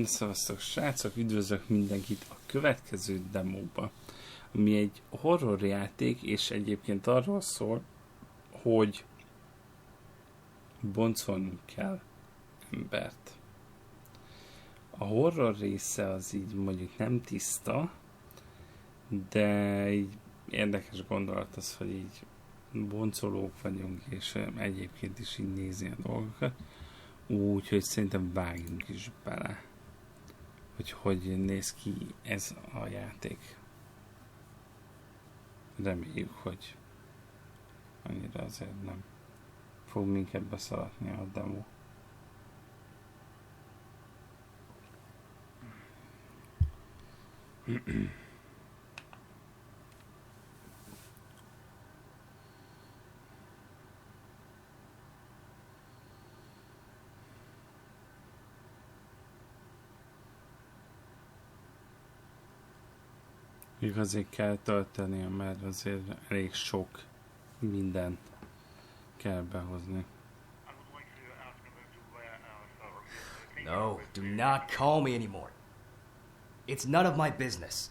Szevasztok srácok, üdvözlök mindenkit a következő demóba, ami egy horror játék, és egyébként arról szól, hogy boncolni kell embert. A horror része az így mondjuk nem tiszta, de így érdekes gondolat az, hogy így boncolók vagyunk, és egyébként is így nézni a dolgokat. Úgyhogy szerintem vágjunk is bele, hogy néz ki ez a játék. Reméljük, hogy annyira azért nem fog minket beszaladni a demo. Még azért kell tölteni, mert azért elég sok mindent kell behozni. No, do not call me anymore. It's none of my business.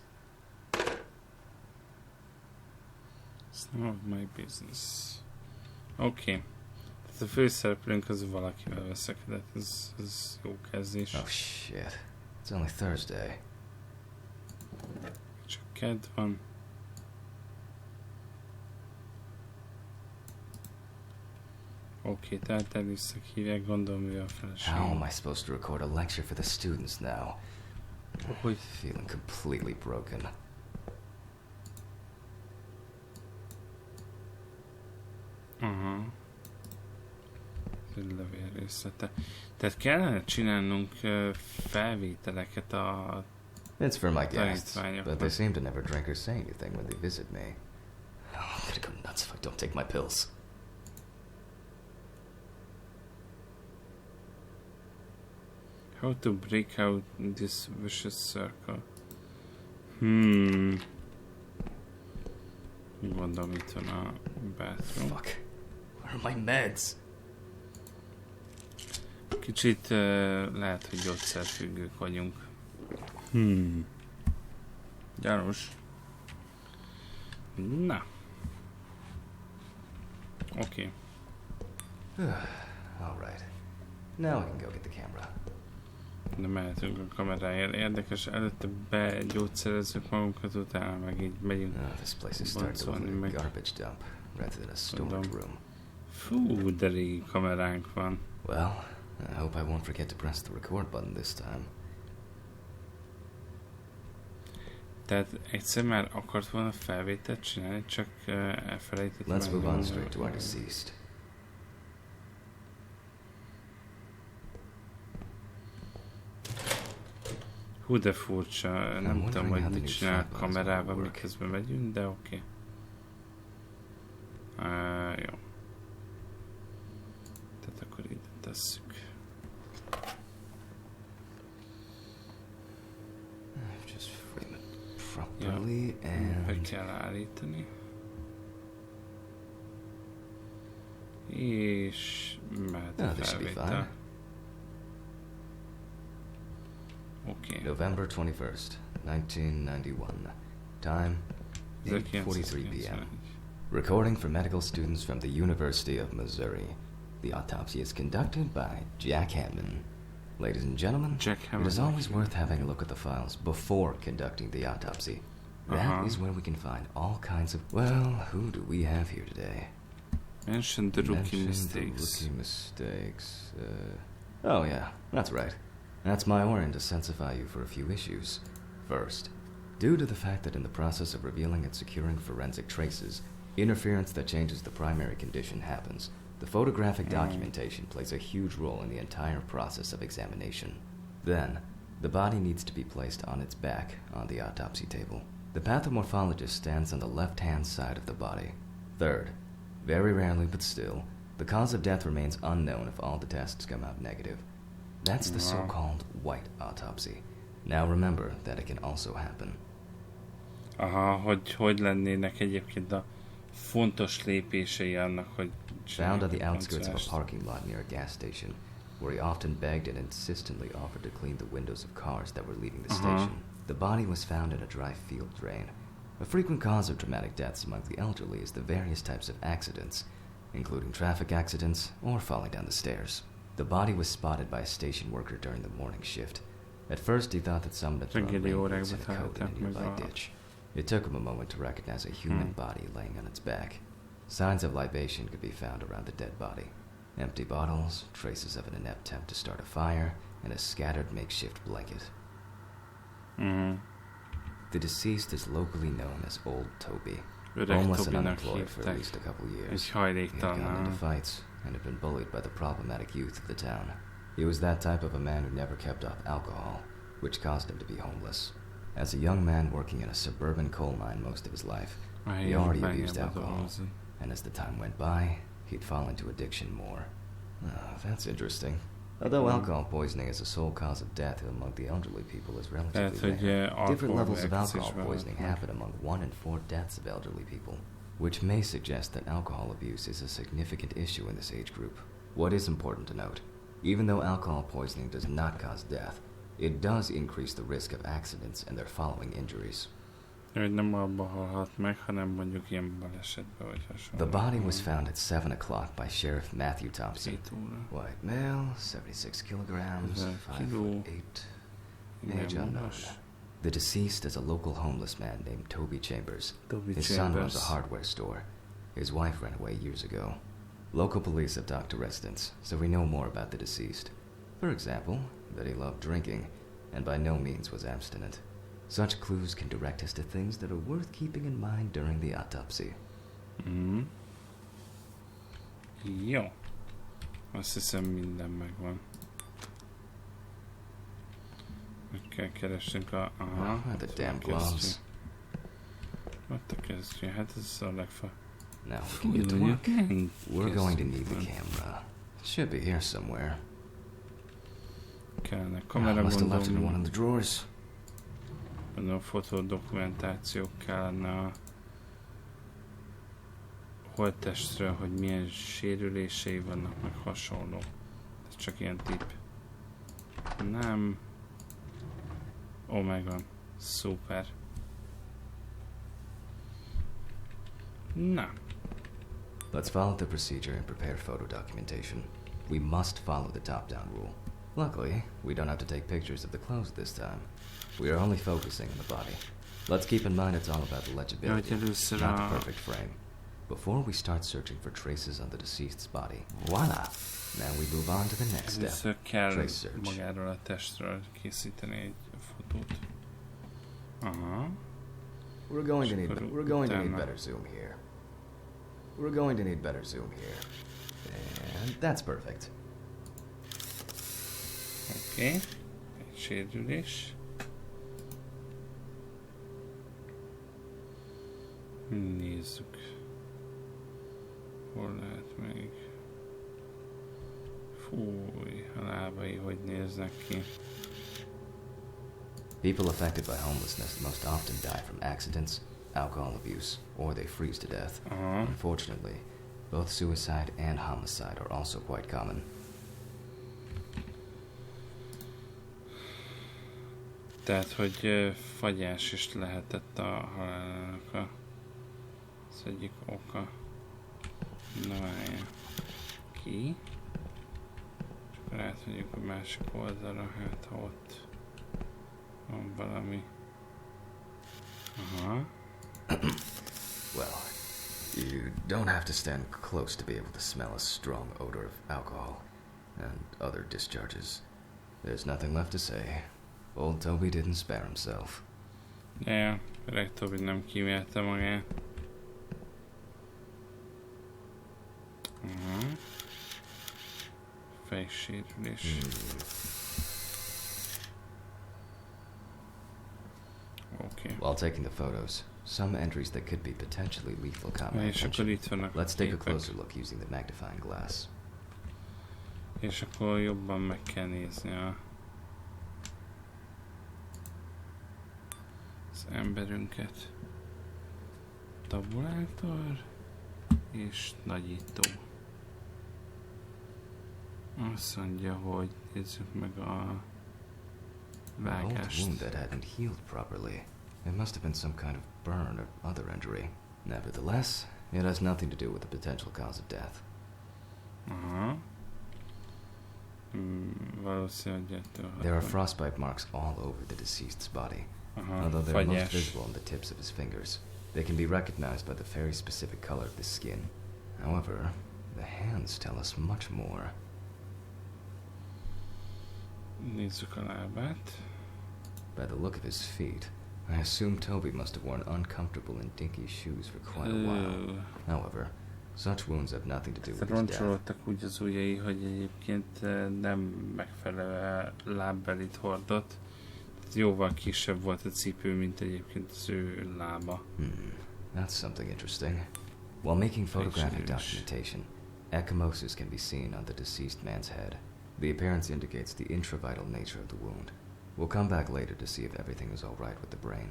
It's none of my business. Oké. Tehát a főszereplőnk az valakivel veszekedett. Ez jó kezdés. Oh shit. It's only Thursday. Csak kedd van. Oké, tehát visszahívják, gondolom ő a feleség. How am I supposed to record a lecture for the students now? Hogy? Feeling completely broken. Aha. Levél részlete. Tehát kellene csinálnunk felvételeket a It's for my guests, but they seem to never drink or say anything when they visit me. Oh, I'm gonna go nuts if I don't take my pills. How to break out this vicious circle? Gondolom itt van a bathroom. Fuck. Where are my meds? Kicsit lehet, hogy gyógyszerfüggők vagyunk. Gyanús. Na. Oké. All right. Now I can go get the camera. De mehetünk a kameráért. Érdekes, előtte begyógyszerezzük magunkat, utána meg így megyünk. This place is starting to look like a garbage dump rather than a storage room. Fú, de régi kameránk van. Well, I hope I won't forget to press the record button this time. Tehát egyszer már akart volna felvételt csinálni, csak elfelejtett. Let's move on straight to our deceased. Hú, de furcsa, nem tudom, hogy mit csinál a kamerával, miközben megyünk, de oké. Jó. Tehát akkor ide tesszük. Just frame it properly and... Be kell állítani. És mehet a felvétel. Okay. November 21st, 1991. Time, 8:43 p.m. Recording for medical students from the University of Missouri. The autopsy is conducted by Jack Hammond. Ladies and gentlemen, it is always worth having a look at the files before conducting the autopsy. That is where we can find all kinds of... Well, who do we have here today? Mention the rookie mistakes. Oh yeah, that's right. That's my order to sensify you for a few issues. First, due to the fact that in the process of revealing and securing forensic traces, interference that changes the primary condition happens, the photographic documentation plays a huge role in the entire process of examination. Then, the body needs to be placed on its back on the autopsy table. The pathomorphologist stands on the left-hand side of the body. Third, very rarely but still, the cause of death remains unknown if all the tests come out negative. That's the so-called white autopsy. Now remember that it can also happen. Aha, hogy lennének egyébként a fontos lépései annak, hogy... Found on the outskirts of a parking lot near a gas station. where he often begged and insistently offered to clean the windows of cars that were leaving the station. The body was found in a dry field drain. A frequent cause of dramatic deaths among the elderly is the various types of accidents, including traffic accidents or falling down the stairs. The body was spotted by a station worker during the morning shift. At first, he thought that someone had thrown raincoats and a coat in a nearby ditch. It took him a moment to recognize a human body laying on its back. Signs of libation could be found around the dead body. Empty bottles, traces of an inept attempt to start a fire, and a scattered makeshift blanket. The deceased is locally known as Old Toby. Homeless and unemployed for at least a couple years. He had gone into fights and had been bullied by the problematic youth of the town. He was that type of a man who never kept off alcohol, which caused him to be homeless. As a young man working in a suburban coal mine most of his life, he already abused alcohol, and as the time went by, he'd fall into addiction more. Oh, that's interesting. Although alcohol poisoning is the sole cause of death among the elderly people is relatively rare, different levels of alcohol poisoning happen among 1 in 4 deaths of elderly people, which may suggest that alcohol abuse is a significant issue in this age group. What is important to note, even though alcohol poisoning does not cause death, it does increase the risk of accidents and their following injuries. The body was found at 7 o'clock by Sheriff Matthew Thompson. White male, 76 kilograms, 5'8", age unknown. The deceased is a local homeless man named Toby Chambers. His son runs a hardware store. His wife ran away years ago. Local police have talked to residents, so we know more about the deceased. For example, that he loved drinking, and by no means was abstinent. Such clues can direct us to things that are worth keeping in mind during the autopsy. Jó. Azt hiszem minden megvan. Meg kell keresnünk a... the damn gloves. Ott a kezdő. Hát ez a Now we can get to work. We're going to need the camera. It should be here somewhere. Kellene kamera, must have left it in one of the drawers. Gondolom fotódokumentáció kellene a holttestről, hogy milyen sérülései vannak, meg hasonló. Ez csak ilyen tipp. Nem. Megvan. Szuper. Na. Let's follow the procedure and prepare photo documentation. We must follow the top-down rule. Luckily, we don't have to take pictures of the clothes this time. We are only focusing on the body. Let's keep in mind it's all about the legibility, not the perfect frame. Before we start searching for traces on the deceased's body, voila! Now we move on to the next step. Kell magáról a testről készíteni egy fotót. We're going to need better zoom here. We're going to need better zoom here. And that's perfect. Oké. Egy sérülés. Nézzük. Hol lehet még? Fúj, a lábai hogy néznek ki. People affected by homelessness most often die from accidents, alcohol abuse, or they freeze to death. Unfortunately, both suicide and homicide are also quite common. Tehát, hogy fagyás is lehetett a halálnak az egyik oka. Na várjál. Ki? Csak rátmegyünk a másik oldalra, hát ha ott van valami. Well, you don't have to stand close to be able to smell a strong odor of alcohol and other discharges. There's nothing left to say. Old Toby didn't spare himself. Ja, öreg Toby nem kímélte magát. Fejsérülés. Okay. While taking the photos, some entries that could be potentially lethal caught my attention. Let's take a closer look using the magnifying glass. És akkor jobban meg kell nézni az emberünket. Tabulátor és nagyító. Azt mondja, hogy nézzük meg a An old vágást. wound that hadn't healed properly. It must have been some kind of burn or other injury. Nevertheless, it has nothing to do with the potential cause of death. Aha. Valószínűleg ettől There are frostbite marks all over the deceased's body. Although they're most visible on the tips of his fingers, they can be recognized by the very specific color of the skin. However, the hands tell us much more. Nézzük a lábát. By the look of his feet, I assume Toby must have worn uncomfortable and dinky shoes for quite a while. However, such wounds have nothing to do with his death. Roncsolódtak úgy az ujjai, hogy egyébként nem megfelelő lábbelit hordott. Jóval kisebb volt a cipő, mint egyébként az ő lába. That's something interesting. While making photographic documentation, ecchymosis can be seen on the deceased man's head. The appearance indicates the intravital nature of the wound. We'll come back later to see if everything is all right with the brain.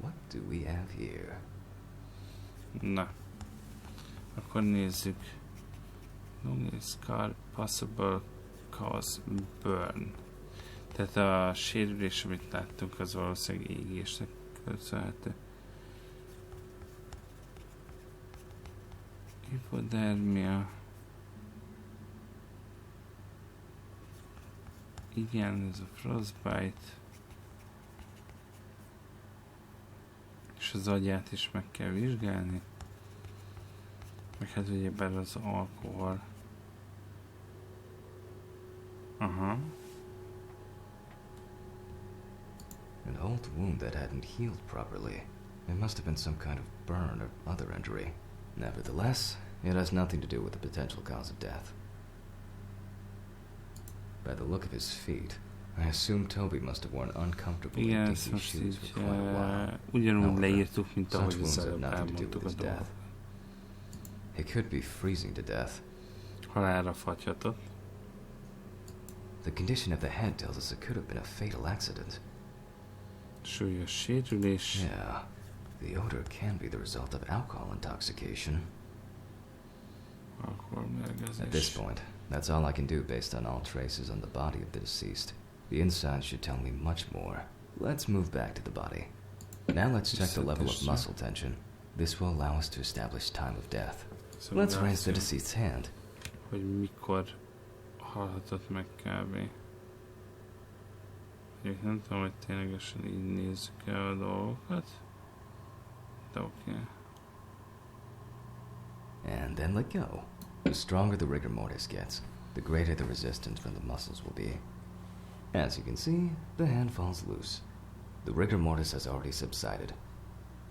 What do we have here? Na, akkor nézzük. Long scar possible cause burn. Tehát a sérülés, amit láttunk, az valószínűleg égésnek köszönhető. Hipodermia. Igen, ez a frostbite. És az agyát is meg kell vizsgálni. Meg hát ugyebár az alkohol. Aha. An old wound that hadn't healed properly. It must have been some kind of burn or other injury. Nevertheless, it has nothing to do with the potential cause of death. By the look of his feet, I assume Toby must have worn uncomfortable and dinky shoes for quite a while. Ugyanúgy leírtuk, mint Such ahogy wounds az have előbb nothing to do elmondtuk with a his dolgot. death. He could be freezing to death. Halálra fagyhatott. The condition of the head tells us it could have been a fatal accident. Súlyos sérülés. Yeah, the odor can be the result of alcohol intoxication. At this point, that's all I can do based on all traces on the body of the deceased. The inside should tell me much more. Let's move back to the body. Now let's check the level of muscle tension. This will allow us to establish time of death. Let's raise the deceased's hand. Hogy mikor halhatott meg kb. Én nem tudom, hogy ténylegesen így nézzük el a dolgokat. De oké. And then let go. The stronger the rigor mortis gets, the greater the resistance from the muscles will be. As you can see, the hand falls loose. The rigor mortis has already subsided.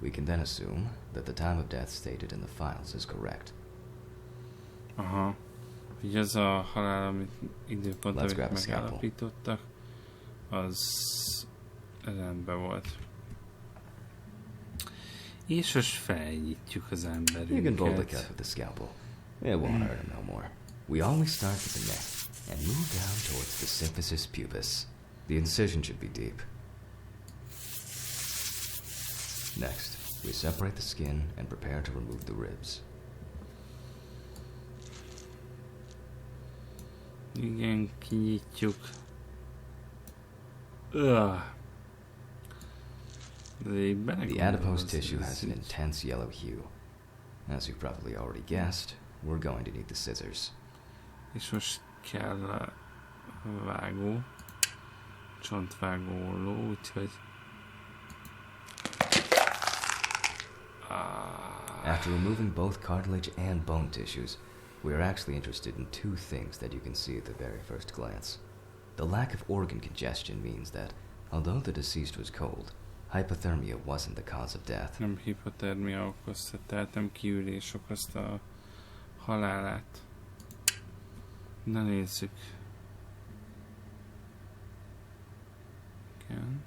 We can then assume that the time of death stated in the files is correct. Aha. Ugye az a halál, amit időpont, amit megállapítottak, az rendben volt. És most felnyitjuk az emberünket. You can roll the cut with the scalpel. It won't hurt him no more. We always start with the neck and move down towards the symphysis pubis. The incision should be deep. Next, we separate the skin and prepare to remove the ribs. Igen, kinyitjuk. Ugh. The adipose tissue has an intense yellow hue. As you've probably already guessed, we're going to need the scissors. És most kell a vágó, csontvágó olló, úgyhogy... After removing both cartilage and bone tissues, we are actually interested in two things that you can see at the very first glance. The lack of organ congestion means that, although the deceased was cold, hypothermia wasn't the cause of death. Nem hipotermia okozta, tehát nem kiürés okozta a halálát. Na nézzük. Igen.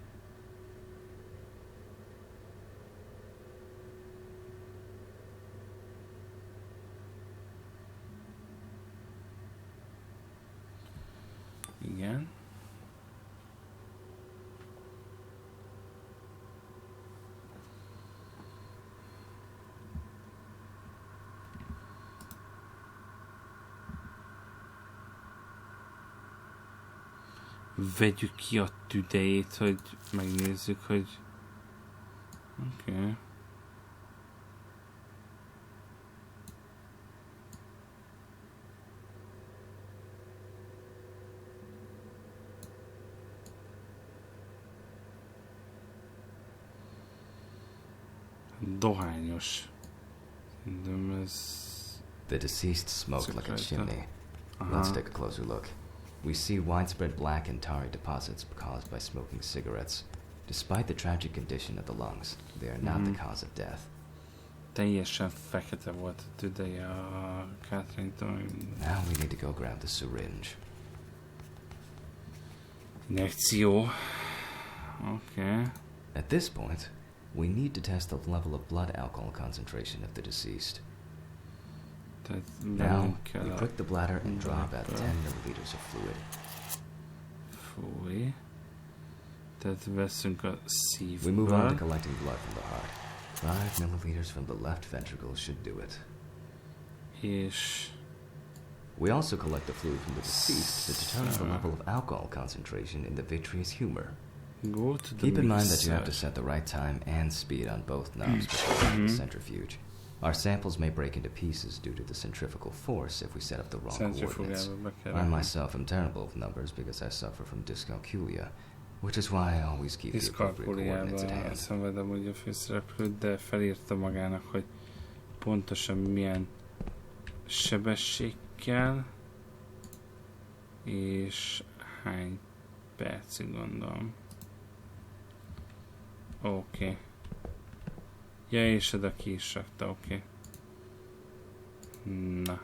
Igen. Vegyük ki a tüdejét, hogy megnézzük, hogy... Oké. Okay. Dohányos. Szerintem ez... The deceased smoked like a chimney. Let's take a closer look. We see widespread black and tarry deposits caused by smoking cigarettes. Despite the tragic condition of the lungs, they are not the cause of death. Teljesen fekete volt a tüdeje a Catherine-től. Now we need to go grab the syringe. Injekció. Okay. At this point, we need to test the level of blood alcohol concentration of the deceased. Now, you prick the bladder and draw about 10 milliliters of fluid. Fúj. Tehát veszünk a szívből. We move on to collecting blood from the heart. 5 milliliters from the left ventricle should do it. És... We also collect the fluid from the deceased to determine the level of alcohol concentration in the vitreous humor. Go to the Keep in mind that you have to set the right time and speed on both knobs before using the centrifuge. Our samples may break into pieces due to the centrifugal force if we set up the wrong coordinates. I myself am terrible with numbers because I suffer from dyscalculia, which is why I always keep the appropriate coordinates at hand. Szenvedem úgy a főszereplőt, de felírta magának, hogy pontosan milyen sebesség kell, és hány percig gondolom. Oké. Ja, és oda ki is rakta, oké. Na.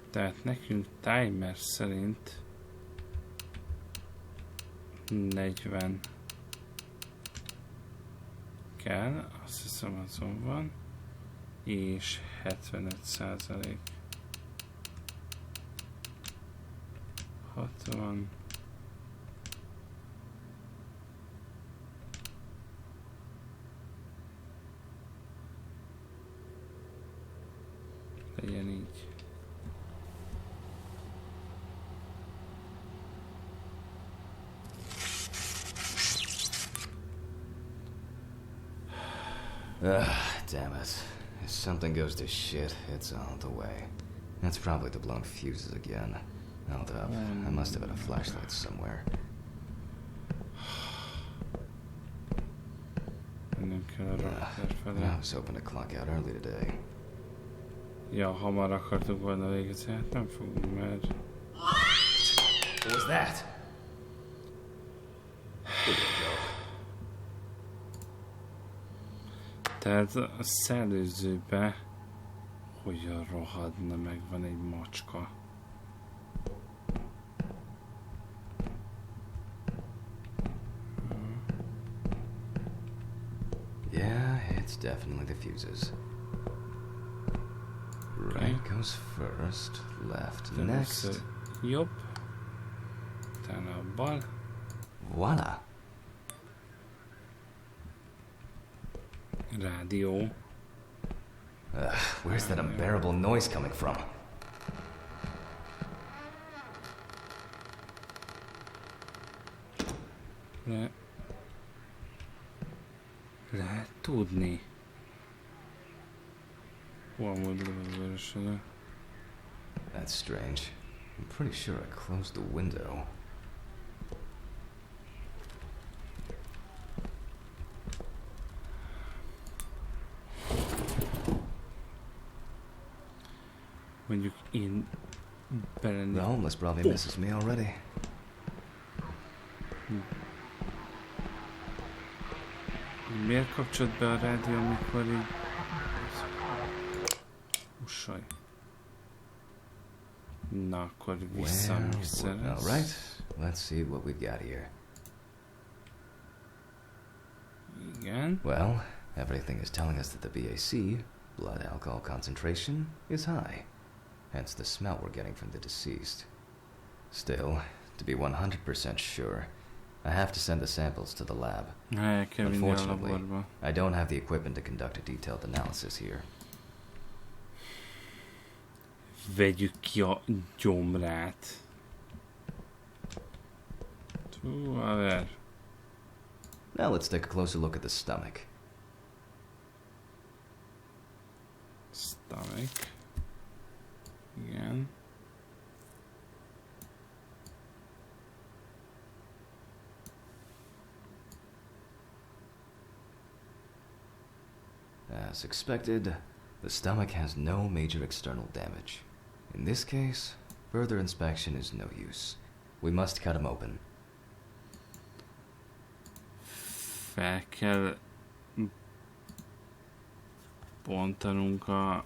Tehát nekünk timer szerint 40 kell, azt hiszem azon van, és 75%. 60. Legyen így. Damn it. If something goes to shit, it's all the way. That's probably the blown fuses again. Hold up. I must have had a flashlight somewhere. I was hoping to clock out early today. Ja, hamar akartuk volna végezni, hát nem fogunk, mert... What was that? Tehát a szellőzőbe hogyan rohadna, meg van egy macska. Yeah, it's definitely the fuses. Right goes first, left next. Jobb. Utána a bal. Voila! Rádió. Where's that unbearable noise coming from? Lehet tudni. That's strange. I'm pretty sure I closed the window. Mondjuk én belennék. The homeless probably misses me already. Miért kapcsolt be a rádió, amikor így... Ussaj. Na, akkor visszamixelesz. Alright, let's see what we've got here. Igen. Well, everything is telling us that the BAC, blood alcohol concentration, is high. Hence the smell we're getting from the deceased. Still, to be 100% sure, I have to send the samples to the lab. Unfortunately, I don't have the equipment to conduct a detailed analysis here. Vegyük ki a gyomrát. A ver. Now let's take a closer look at the stomach. Stomach. Igen. As expected, the stomach has no major external damage. In this case, further inspection is no use. We must cut him open. Fel kell bontanunk a...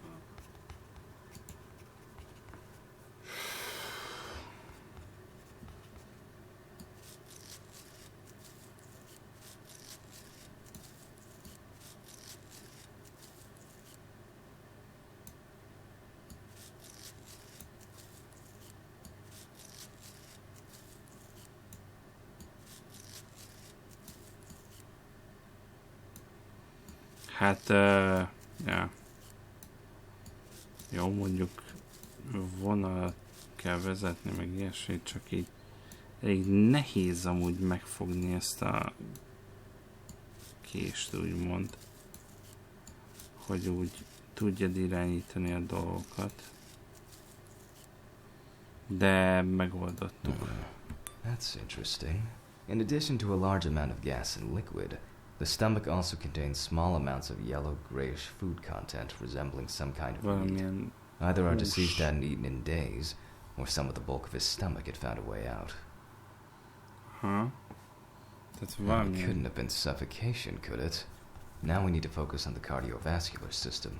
Hát, ja. Jó, mondjuk vonalat kell vezetni, meg ilyesmit, csak így elég nehéz amúgy megfogni ezt a kést, úgymond, hogy úgy tudjad irányítani a dolgokat. De megoldottuk. That's interesting. In addition to a large amount of gas and liquid, the stomach also contains small amounts of yellow, grayish food content resembling some kind of meat. Either our deceased hadn't eaten in days, or some of the bulk of his stomach had found a way out. Huh? That's It couldn't have been suffocation, could it? Now we need to focus on the cardiovascular system,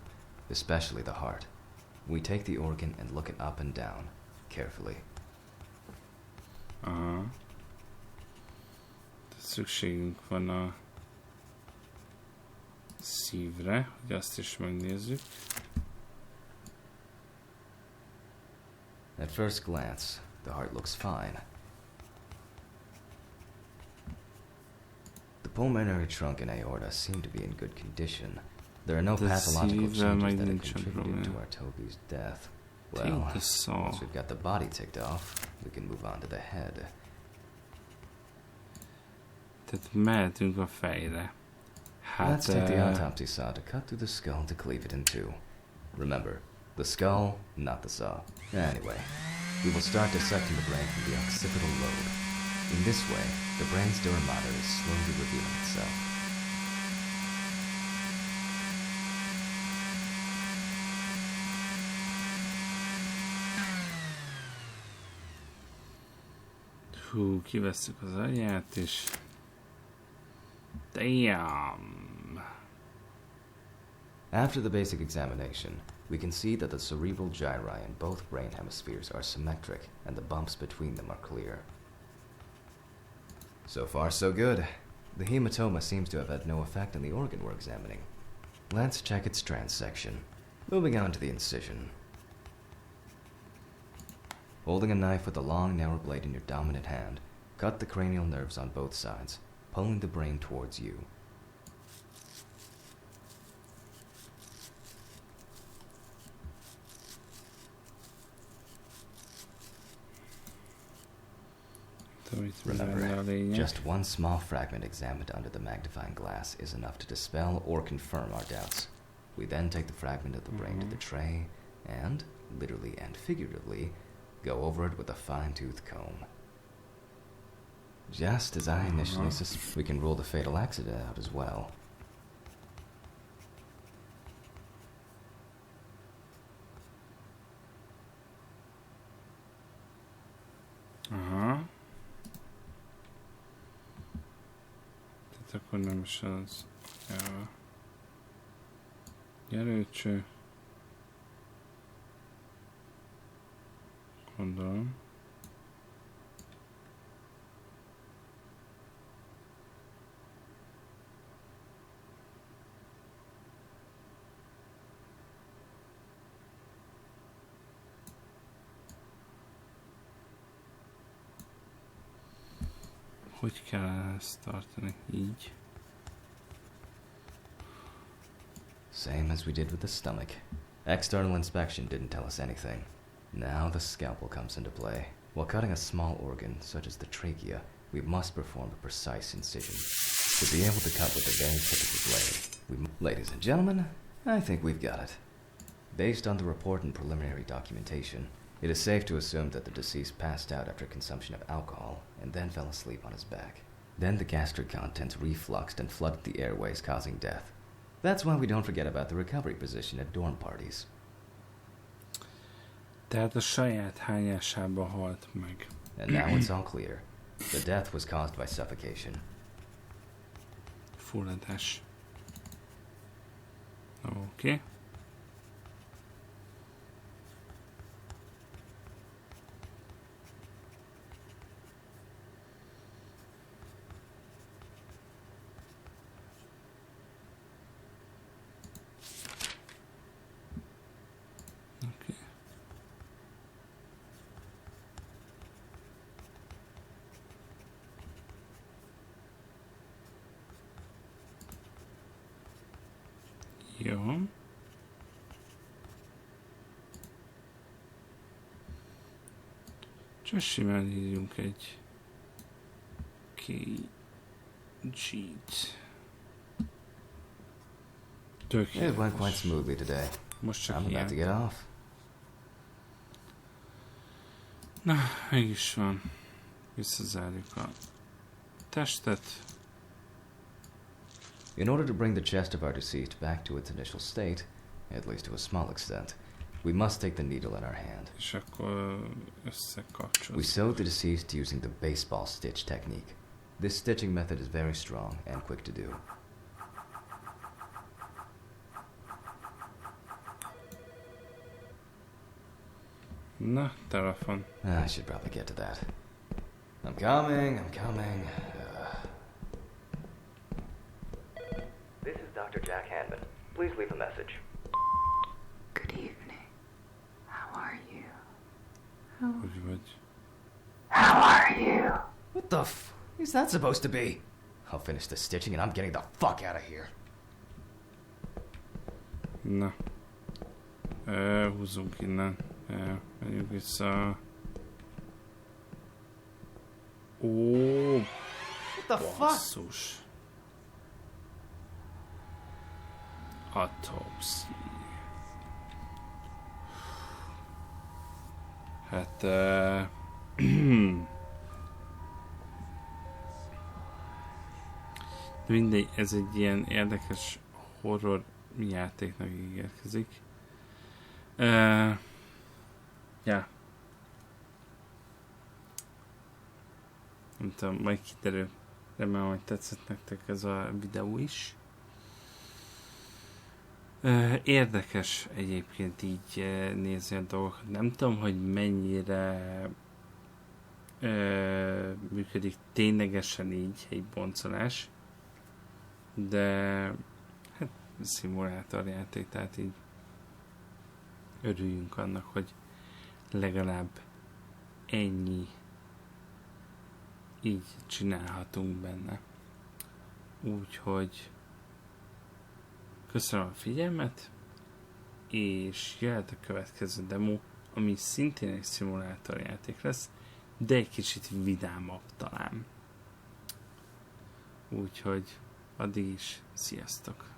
especially the heart. We take the organ and look it up and down, carefully. Szükségünk van a szívre, hogy azt is megnézzük. At first glance, the heart looks fine. The pulmonary trunk and aorta seem to be in good condition. There are no pathological changes that have contributed to our Toby's death. Well, once we've got the body ticked off, we can move on to the head. Tehát mehetünk a fejre. Let's take the autopsy saw to cut through the skull to cleave it in two. Remember, the skull, not the saw. Anyway, we will start dissecting the brain from the occipital lobe. In this way, the brain's dura mater is slowly revealing itself. Hú, kivesszük az agyát, és... Damn! After the basic examination, we can see that the cerebral gyri in both brain hemispheres are symmetric, and the bumps between them are clear. So far, so good. The hematoma seems to have had no effect on the organ we're examining. Let's check its transection. Moving on to the incision. Holding a knife with a long, narrow blade in your dominant hand, cut the cranial nerves on both sides, pulling the brain towards you. Remember, just one small fragment examined under the magnifying glass is enough to dispel or confirm our doubts. We then take the fragment of the brain to the tray and, literally and figuratively, go over it with a fine-tooth comb. Just as I initially suspected, we can rule the fatal accident out as well. Tehát akkor nem is az. Jelöltső. Gondolom. Hogy kell ezt tartani? Így. Same as we did with the stomach. External inspection didn't tell us anything. Now the scalpel comes into play. While cutting a small organ, such as the trachea, we must perform a precise incision. To be able to cut with a very typical blade, ladies and gentlemen, I think we've got it. Based on the report and preliminary documentation, it is safe to assume that the deceased passed out after consumption of alcohol and then fell asleep on his back. Then the gastric contents refluxed and flooded the airways, causing death. That's why we don't forget about the recovery position at dorm parties. Tehát a saját hányásába halt meg. And now it's all clear. The death was caused by suffocation. Fulladás. Oké. Jó. Csak simán írjunk egy kicsit. It went quite smoothly today. Most csak I'm about to ilyen. get off. Na, mégis van. Visszazárjuk a testet. In order to bring the chest of our deceased back to its initial state, at least to a small extent, we must take the needle in our hand. És akkor összekapcsoljuk. We sewed the deceased using the baseball stitch technique. This stitching method is very strong and quick to do. Na, telefon. I should probably get to that. I'm coming. This is Dr. Jack Hanman. Please leave a message. Good evening. How are you? Hogy vagy? How are you? What the f... is that supposed to be? I'll finish the stitching and I'm getting the fuck out of here. Na. Húzzunk innen. Menjünk vissza. Ó, What the fuck? basszus. Autopsy. Hát... mindegy, ez egy ilyen érdekes horror játéknak ígérkezik. Ja. Nem tudom, majd kiderül. Remélem, hogy tetszett nektek ez a videó is. Érdekes egyébként így nézni a dolgokat. Nem tudom, hogy mennyire működik ténylegesen így egy boncolás, de hát szimulátorjáték, tehát így örüljünk annak, hogy legalább ennyi így csinálhatunk benne. Úgyhogy köszönöm a figyelmet, és jöhet a következő demo, ami szintén egy szimulátorjáték lesz, de egy kicsit vidámabb talán. Úgyhogy addig is sziasztok!